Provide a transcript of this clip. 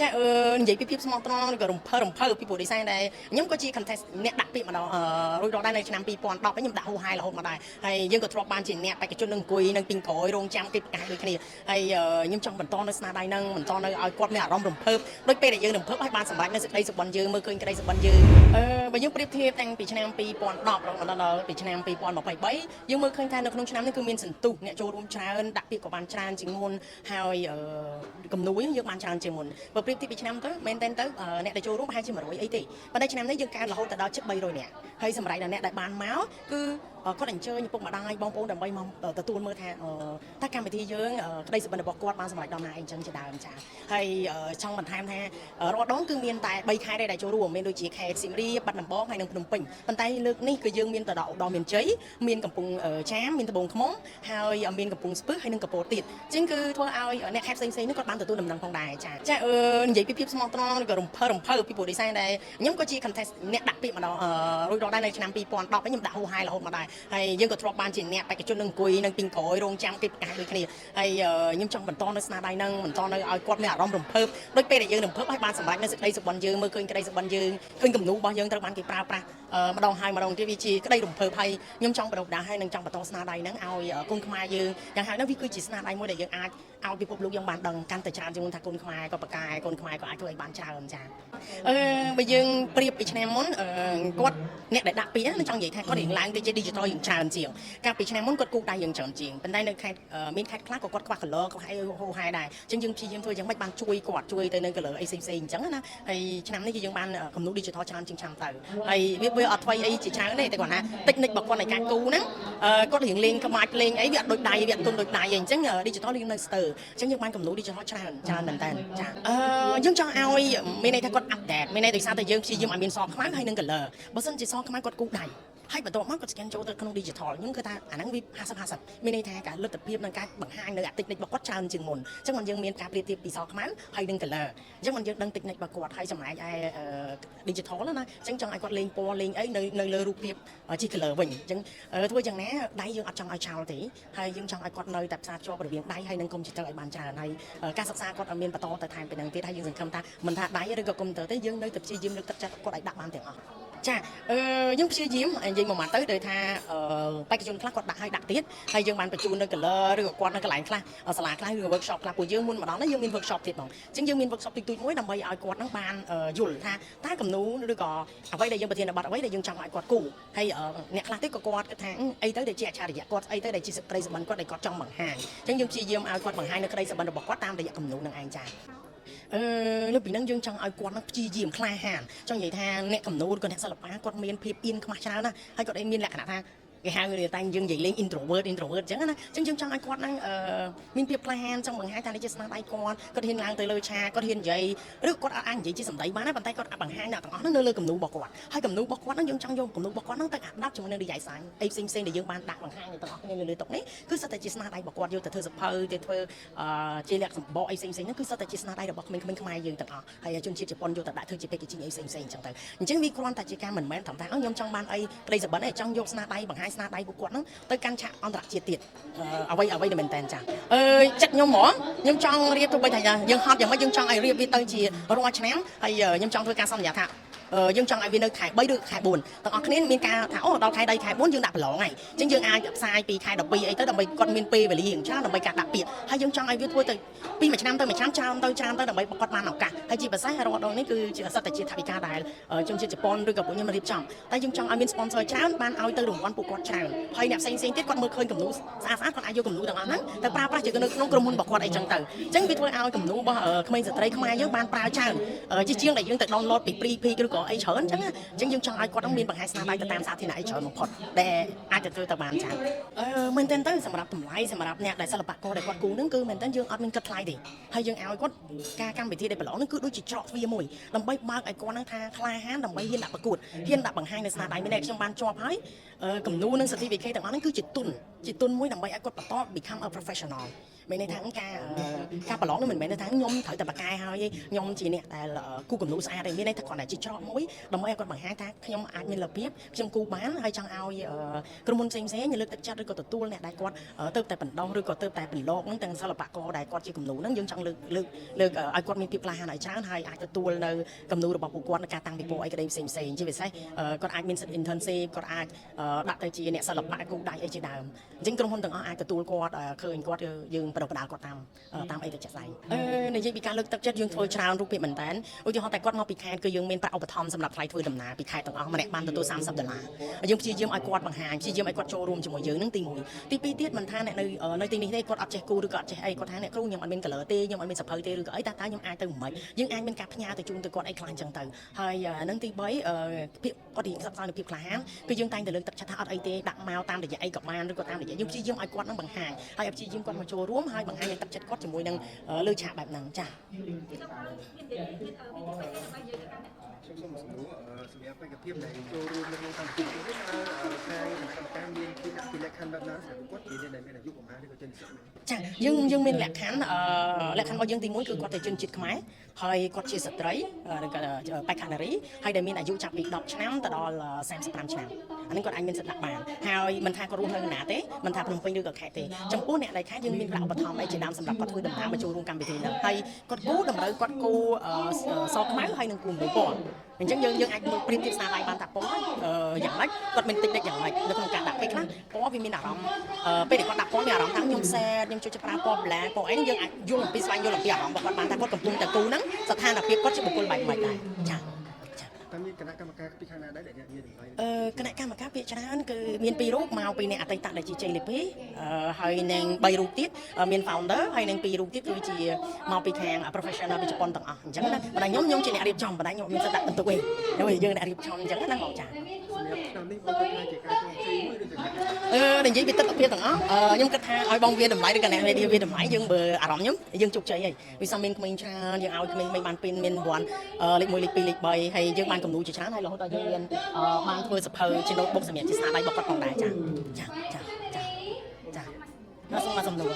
ចានិយាយពីភាពស្មោះត្រង់ក៏រំភើពីព្រោះ design ដែរខ្ញុំក៏ជា contest អ្នកដាក់ពាក្យម្ដងរួចរាល់ដែរនៅឆ្នាំ2010ខ្ញុំដាក់ហូហែរហូតមកដែរហើយយើងក៏ធ្លាប់បានជាអ្នកបេក្ខជននឹងអង្គុយនឹងពីក្រោយរងចាំគេប្រកាសដូចគ្នាហើយខ្ញុំចង់បន្តនៅស្នាដៃហ្នឹងបន្តនៅឲ្យគាត់មានអារម្មណ៍រំភើបដូចពេលដែលយើងរំភើបឲ្យបានសម្រេចនៅសេចក្តីសុបិនយើងមើលឃើញក្តីសុបិនយើងបើយើងប្រៀបធៀបតាំងពីឆ្នាំ2010រហូតដល់ពីឆ្នាំ2023យើងមើលឃើញថានៅក្នុងឆ្នាំនេះគឺមានសន្ទុះអ្នកចូលរួមច្រើនដាក់ពាក្យក៏បានច្រើនជាងមុនហើយគំនូរយើងបានច្រើនជាងមុនបើប្រៀបធៀបពីឆ្នាំទៅមែនតើទៅអ្នកដែលចូលរួមប្រហែលជា100អីទេប៉ុន្តែឆ្នាំនេះយើងកើនរហូតដល់ជិត300នាក់ហើយសម្រាប់អ្នកដែលបានមកគឺគាត់អញ្ជើញពុកម្ដាយបងប្អូនដើម្បីមកទទួលមើលថាតើកម្មវិធីយើងក្តីសុបិនរបស់គាត់បានសម្រេចដល់ណាអីចឹងជាដើមចាហើយចង់បន្ថែមថារាល់ដងគឺមានតែ3ខេត្តដែលចូលរួមមានដូចជាខេត្តសៀមរាបបាត់ដំបងហើយនិងភ្នំពេញប៉ុន្តែលើកនេះគឺយើងមានទៅដល់ឧត្តរមានជ័យមានកំពង់ចាមមានត្បូងឃ្មុំហើយមានកំពង់ស្ពឺហើយនិងកំពតទៀតអញ្ចឹងគឺធ្វើឲ្យអ្នកខេត្តផ្សេងៗនេះគាត់បានទទួលដំណឹងផងដែរចានិយាយពីភាពស្មោះត្រង់ក៏រំភើពីព្រោះ design ដែរខ្ញុំក៏ជា contest អ្នកដាក់ពាក្យម្ដងរួចរាល់ដែរនៅឆ្នាំ2010ខ្ញុំដាក់ហូហែរហូតមកដែរហើយយើងក៏ធ្លាប់បានជាអ្នកបេក្ខជននឹងអង្គុយនឹងពីក្រោយរងចាំគេប្រកាសដូចគ្នាហើយខ្ញុំចង់បន្តនៅស្នាដៃហ្នឹងបន្តនៅឲ្យគាត់មានអារម្មណ៍រំភើបដូចពេលដែលយើងរំភើបឲ្យបានសម្រេចនៅសេចក្តីសុបិនយើងមើលឃើញក្តីសុបិនយើងឃើញគំនូររបស់យើងត្រូវបានគេប្រើប្រាស់ម្ដងហើយម្ដងទៀតវាជាក្តីរំភើបហើយខ្ញុំចង់បដិបដាហើយនឹងចង់បន្តស្នាដៃហ្នឹងឲ្យកូនខ្មែរយើងយ៉ាងហោចណាស់វាគឺជាស្នាដៃមួយដែលយើងអាចឲ្យពិភពលោកយើងបានដឹងកាន់តែច្រើនជាងមុនថាកូនខ្មែរក៏ប្រកែកូនខ្មែរក៏អាចធ្វើឲ្យបានច្រើនចាបើយើងប្រៀបពីឆ្នាំមុនគាត់អ្នកដែលដាក់ពាក្យខ្ញុំចង់និយាយថាគាត់រៀងឡើងទៅជា digital យើងច្រើនជាងកាលពីឆ្នាំមុនគាត់គូដៃយើងច្រើនជាងប៉ុន្តែនៅខេត្តមានខេត្តខ្លះក៏គាត់ខ្វះ color ខ្វះអីហូហែដែរអញ្ចឹងយើងព្យាយាមធ្វើយ៉ាងម៉េចបានជួយគាត់ជួយទៅនៅ color អីផ្សេងៗអញ្ចឹងណាហើយឆ្នាំនេះគឺយើងបានគំនូរ digital ច្រើនជាងឆ្នាំទៅហើយវាអត់ថ្មីអីជាច្រើនទេតែគាត់ថា technique របស់គាត់នៃការគូហ្នឹងគាត់រៀងលេងក្បាច់លេងអីវាអត់ដូចដៃវាអត់ទុនដូចដៃអីអញ្ចឹង digital យើងនៅស្ទើរអញ្ចឹងយើងបានគំនូរ digital ច្រើនមែនតើចាយើងចង់ឲ្យមានន័យថាគាត់ update មានន័យដោយសារតែយើងព្យាយាមឲ្យមានសខ្មៅហើយនឹង color បើសិនជាសខ្មៅគាត់គូដៃហើយបន្ទាប់មកគាត់ scan ចូលទៅក្នុង digital ខ្ញុំគឺថាអាហ្នឹងវា50-50មានន័យថាការលទ្ធភាពនឹងការបង្ហាញនៅ technique របស់គាត់ច្រើនជាងមុនអញ្ចឹងយើងមានការប្រៀបធៀបពីសខ្មៅហើយនឹង color អញ្ចឹងយើងដឹង technique របស់គាត់ហើយសម្រាប់ឯ digital ណាអញ្ចឹងចង់ឲ្យគាត់លេងពណ៌លេងអីនៅលើរូបភាពជា color វិញអញ្ចឹងធ្វើយ៉ាងណាដៃយើងអត់ចង់ឲ្យចោលទេហើយយើងចង់ឲ្យគាត់នៅតែផ្សារភ្ជាប់រវាងដៃហើយនិង computer ឲ្យបានច្រើនហើយការសិក្សាគាត់ឲ្យមានបន្តទៅថែមពីនឹងទៀតហើយយើងសង្ឃឹមថាមិនថាដៃឬក៏ computer ទេយើងនៅតែព្យាយាមលើកទឹកចិត្តគាត់ឲ្យដាក់បានទាំងអស់ចាយើងព្យាយាមនិយាយមកមកទៅដោយថាបេក្ខជនខ្លះគាត់ដាក់ឲ្យដាក់ទៀតហើយយើងបានបញ្ជូននៅ color ឬក៏គាត់នៅកន្លែងខ្លះសាលាខ្លះឬ workshop ខ្លះពួកយើងមុនម្ដងនេះយើងមាន workshop ទៀតបងអញ្ចឹងយើងមាន workshop តិចតួចមួយដើម្បីឲ្យគាត់នឹងបានយល់ថាតើគំនូរឬក៏អ្វីដែលយើងប្រធានបទអ្វីដែលយើងចង់ឲ្យគាត់គូហើយអ្នកខ្លះទៀតក៏គាត់គិតថាអីទៅដែលជាអច្ឆរិយៈគាត់អីទៅដែលជាក្តីសុបិនគាត់ដែលគាត់ចង់បង្ហាញអញ្ចឹងយើងព្យាយាមឲ្យគាត់បង្ហាញនៅក្តីសុបិនរបស់គាត់តាមរយៈគំនូរនឹងឯងចាលើពីហ្នឹងយើងចង់ឲ្យគាត់នឹងព្យាយាមក្លាហានចង់និយាយថាអ្នកកំណូរក៏អ្នកសិល្បៈគាត់មានភាពអៀនខ្មាស់ច្រើនណាស់ហើយគាត់មានលក្ខណៈថាគេហៅតែយើងនិយាយលេង introvert អញ្ចឹងណាអញ្ចឹងយើងចង់ឲ្យគាត់នឹងមានភាពក្លាហានចង់បង្ហាញថានេះជាស្នាដៃគាត់ហ៊ានឡើងទៅលើឆាកគាត់ហ៊ាននិយាយឬគាត់អាចនិយាយជាសម្ដីបានដែរប៉ុន្តែគាត់អាចបង្ហាញអ្នកទាំងអស់ហ្នឹងនៅលើគំនូររបស់គាត់ហើយគំនូររបស់គាត់ហ្នឹងយើងចង់យកគំនូររបស់គាត់ហ្នឹងទៅអាប់ជាមួយនឹង design អីផ្សេងៗដែលយើងបានដាក់បង្ហាញទាំងអស់គ្នាលើតុនេះគឺសុទ្ធតែជាស្នាដៃរបស់គាត់យកទៅធ្វើសភៅទៅធ្វើជាលក្ខសម្បកអីផ្សេងៗហ្នឹងគឺសុទ្ធតែជាស្នាដៃរបស់ក្មេងៗខ្មែរយើងទាំងអស់ហើយជនជាតិជប៉ុនយកទៅដាក់ធ្វើជា packaging អីផ្សេងៗអញ្ចឹងទៅអញ្ចឹងវាគ្រាន់តែជាការមិនមែនត្រឹមតែខ្ញុំចង់បានអីក្តីសុបិនទេចង់យកស្នាដៃបង្ហាញស្នាដៃពួកគាត់ហ្នឹងទៅកាន់ឆាកអន្តរជាតិទៀតអ្វីដែលមែនតើចាចិត្តខ្ញុំហ្មងខ្ញុំចង់រៀបទោះបីថាយើងហត់យ៉ាងម៉េចយើងចង់ឲ្យរៀបវាទៅជារាល់ឆ្នាំហើយខ្ញុំចង់ធ្វើការសន្យាថាយើងចង់ឲ្យវានៅខែ3ឬខែ4ទាំងអស់គ្នាមានការថាអូដល់ខែ3ខែ4យើងដាក់ប្រឡងហើយអញ្ចឹងយើងអាចផ្សាយពីខែ12អីទៅដើម្បីគាត់មានពេលវេលាច្រើនដើម្បីការដាក់ពាក្យហើយយើងចង់ឲ្យវាធ្វើទៅពីមួយឆ្នាំទៅមួយឆ្នាំច្រើនទៅដើម្បីគាត់បានឱកាសហើយជាពិសេសរាល់ដងនេះគឺជាសិទ្ធិជាថវិកាដែលជនជាតិជប៉ុនឬក៏ពួកខ្ញុំរៀបចំតែយើងចង់ឲ្យមាន sponsor ច្រើនបានឲ្យទៅរង្វាន់ពួកគាត់ច្រើនហើយអ្នកផ្សេងទៀតគាត់មើលឃើញគំនូរស្អាតគាត់អាចយកគំនូរទាំងអស់ហ្នឹងទៅប្រើប្រាស់ជានៅក្នុងក្រុមហ៊ុនរបស់គាត់អីចឹងទៅអញ្ចឹងវាធ្វើឲ្យគំនូររបស់ក្មេងស្ត្រីខ្មែរយើងបានប្រើច្រើនជាជាងដែលយើងទៅ download ពី free ឬក៏អីច្រើនអញ្ចឹងយើងចង់ឲ្យគាត់នឹងមានបង្ហាញស្នាដៃទៅតាមសាធារណៈអីច្រើនបំផុតដែលអាចទៅធ្វើទៅបានច្រើនមែនតើទៅសម្រាប់តម្លៃសម្រាប់អ្នកដែលសិល្បករដែលគាត់គូនឹងគឺមែនតើយើងអត់មានគិតថ្លៃទេហើយយើងឲ្យគាត់ការកម្មវិធីដែលប្រឡងនឹងគឺដូចជាច្រកទ្វារមួយដើម្បីបើកឲ្យគាត់នឹងថាក្លាហានដើម្បីហ៊ានដាក់ប្រកួតហ៊ានដាក់បង្ហាញនៅស្នាដៃមានអ្នកខ្ញុំបានជាប់ហើយគំនូរនិង certificate ទាំងអស់ហ្នឹងគឺជាទុនមួយដើម្បីឲ្យគាត់បន្ត become a professional មានន័យថាការប្រឡងនោះមិនមែនថាខ្ញុំត្រូវតែបកកែហើយខ្ញុំជាអ្នកដែលគូគំនូស្អាតទេមានន័យថាគាត់តែជាច្រកមួយដើម្បីឲ្យគាត់បង្ហាញថាខ្ញុំអាចមានលទ្ធភាពខ្ញុំគូបានហើយចង់ឲ្យក្រុមហ៊ុនផ្សេងៗលើកទឹកចិត្តឬក៏ទទួលអ្នកដែលគាត់ទៅតែបណ្ដុះឬក៏ទៅតែប្រឡងហ្នឹងទាំងសិល្បករដែលគាត់ជាគំនូហ្នឹងយើងចង់លើកឲ្យគាត់មានភាពក្លាហានឲ្យច្រើនហើយអាចទទួលនៅគំនូរបស់ពួកគាត់នៅការតាំងពិព័រណ៍អីក្តីផ្សេងៗជាពិសេសគាត់អាចមានសិទ្ធិ internship គាត់អាចដាក់ទៅជាអ្នកសិល្បៈគូដៃអីជាដើមអញ្ចឹងក្រុមហ៊ុនទាំងអស់អាចទទួលគាត់ឃើញគាត់យើងបដិបដាលគាត់តាមអីទៅចាក់ស្ដែងនិយាយពីការលើកទឹកចិត្តយើងធ្វើច្រើនរូបភាពមែនតើឧទាហរណ៍តែគាត់មកពីខេត្តគឺយើងមានប្រាក់ឧបត្ថម្ភសម្រាប់ថ្លៃធ្វើដំណើរពីខេត្តទាំងអស់ម្នាក់បានទទួល$30យើងព្យាយាមឲ្យគាត់បង្ហាញព្យាយាមឲ្យគាត់ចូលរួមជាមួយយើងនឹងទី1ទី2ទៀតមិនថាអ្នកនៅទីនេះទេគាត់អត់ចេះគូឬក៏អត់ចេះអីគាត់ថាអ្នកគ្រូខ្ញុំអត់មាន color ទេខ្ញុំអត់មានសភៅទេឬក៏អីតែខ្ញុំអាចទៅមិនយើងអាចមានការផ្ញើទៅជូនទៅគាត់អីខ្លះអញ្ចឹងទៅហើយនឹងទី3ភាពគាត់រៀនផ្សព្វផ្សាយនូវភាពក្លាហានគឺយើងតែងតែលើកទឹកចិត្តថាអត់អីទេដាក់មកតាមរយៈអីក៏បានឬក៏តាមរយៈយើងព្យាយាមឲ្យគាត់នឹងបង្ហាញហើយព្យាយាមគាត់មកចូលរួមហើយបង្ហាញទឹកចិត្តគាត់ជាមួយនឹងលើឆាកបែបហ្នឹងចាសូមសម្រួលសម្រាប់បេក្ខភាពដែលចូលរួមនៅក្នុងកម្មវិធីនេះខាងគណៈកម្មការមានពីលក្ខខណ្ឌបែបណាសម្រាប់គាត់ជាអ្នកដែលមានអាយុប្រហែលឬក៏ជនជាតិចាយើងមានលក្ខខណ្ឌរបស់យើងទី1គឺគាត់ជាជនជាតិខ្មែរហើយគាត់ជាស្ត្រីឬក៏បេក្ខនារីហើយដែលមានអាយុចាប់ពី10ឆ្នាំទៅដល់35ឆ្នាំអានេះគាត់អាចមានសិទ្ធិដាក់បានហើយមិនថាគាត់រស់នៅណាទេមិនថាភ្នំពេញឬក៏ខេត្តទេចំពោះអ្នកដែលខេត្តយើងមានប្រាក់ឧបត្ថម្ភអីជាដើមសម្រាប់គាត់ធ្វើដំណើរមកចូលរួមកម្មវិធីនេះហើយគាត់គូតម្រូវគាត់គូសខ្មៅហើយនឹងគូមួយពណ៌អញ្ចឹងយើងអាចមើលប្រៀបធៀបស្នាដៃបានថាពណ៌យ៉ាងម៉េចគាត់មានតិចយ៉ាងម៉េចនៅក្នុងការដាក់ពេលខ្លះពណ៌វាមានអារម្មណ៍ពេលដែលគាត់ដាក់ពណ៌មានអារម្មណ៍ថាខ្ញុំសែតខ្ញុំចូលចិត្តប្រើពណ៌ប្លែពណ៌អីយើងអាចយល់អំពីស្វែងយល់អំពីអារម្មណ៍របស់គាត់បានថាគាត់កំពុងតែគូហ្នឹងស្ថានភាពគាត់ជាបុគ្គលបែបម៉េចដែរចាតាមមានគណៈកម្មការពីខាងណាដែរដែលមានតម្លៃគណៈកម្មការភាគច្រើនគឺមាន2រូបមកពីអ្នកអតីតដែលជាជ័យលាភីហើយនឹង3រូបទៀតមាន founder ហើយនឹង2រូបទៀតគឺជាមកពីខាង professional ពីជប៉ុនទាំងអស់អញ្ចឹងណាបណ្ដាខ្ញុំជាអ្នករៀបចំបណ្ដាខ្ញុំមានសិទ្ធិដាក់បន្ទុកឯងហើយយើងអ្នករៀបចំអញ្ចឹងណាបងចាឆ្នាំនេះបងគិតថាជាការជោគជ័យមួយឬក៏និយាយពីទស្សនវិជ្ជាទាំងអស់ខ្ញុំគិតថាឲ្យបងវាតម្លៃឬក៏អ្នកវាតម្លៃយើងបើអារម្មណ៍ខ្ញុំយើងជោគជ័យហើយវាសំមានក្មេងច្រើនយើងឲ្យក្មេងបានពេញមានរង្វាន់លេខ1លេខ2លេខ3ហើយយើងបានគំនូជាច្រើនហើយរហូតដល់យើងបានធ្វើសភៅជា notebook សម្រាប់ជាស្នាដៃរបស់គាត់ផងដែរចាសូមមកសំណួរ